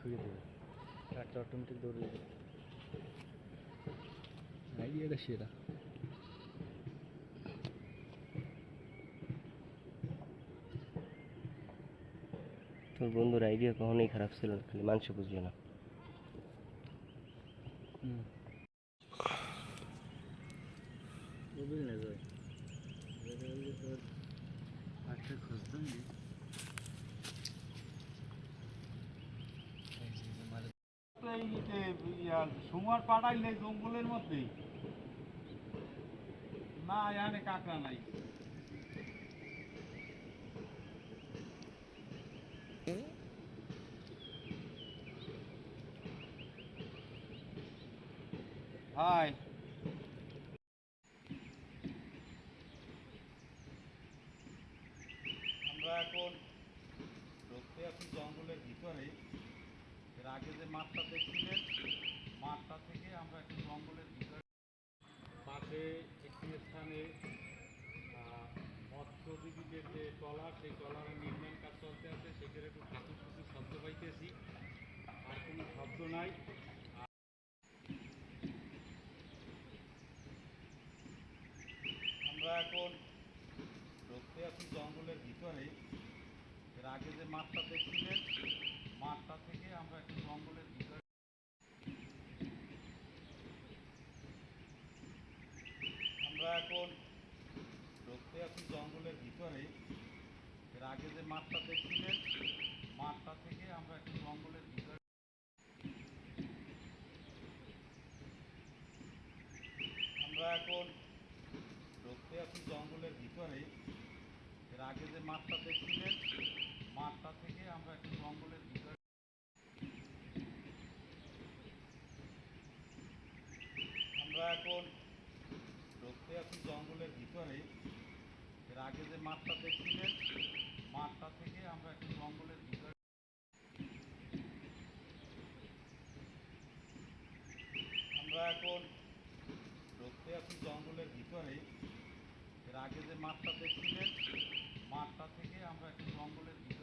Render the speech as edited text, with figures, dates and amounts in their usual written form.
ছুঁয়ে দেবে, কাঠটা অটোমেটিক দৌড়ে দেবে। আইডিয়াটা সেরা। তোর বন্ধুর আইডিয়া কখনোই খারাপ ছিল না, খালি মানুষ বুঝলো না। বুঝলি না জয়, তোর একটা খুঁজতাম যে সুমার পাড়াইলে জঙ্গলের মধ্যেই না, এখানে কাঁকড়া নাই। হাই, আমরা এখন ঢুকতে আছি জঙ্গলের ভিতরে। এর আগে যে মাঠটা দেখছিলেন, মাঠটা থেকে আমরা একটু জঙ্গলের ভিতরে পাশে একটি স্থানে মৎস্যজীবীদের যে ট্রলার, সেই ট্রলারের নির্মাণ কাজ চলতে আছে। সেখানে একটু ঠাকুর ঠাকুর শব্দ পাইতেছি, আর কোনো শব্দ নাই। আমরা এখন ঢুকতে আছি জঙ্গলের ভিতরে। এর আগে যে মাঠটা দেখছিলেন, মাঠটা থেকে আমরা একটু জঙ্গলের ভিতরে আমরা এখন ঢুকতে আছি জঙ্গলের ভিতরে। এর আগে যে মাঠটা দেখছিলেন, মাঠটা থেকে আমরা একটু জঙ্গলের ভিতরে আমরা এখন ঢুকতে আছি জঙ্গলের ভিতরে। এর আগে যে মাঠটা দেখছিলেন, মাঠটা থেকে আমরা একটু জঙ্গলের ভিতরে আমরা এখন ঢুকতে আছি জঙ্গলের ভিতরে। এর আগে যে মাঠটা দেখছিলেন, মাঠটা থেকে আমরা একটু জঙ্গলের ভিতরে আমরা এখন ঢুকতে আছি জঙ্গলের ভিতরে। এর আগে যে মাঠটা দেখছিলেন, মাঠটা থেকে আমরা একটু জঙ্গলের ভিতরে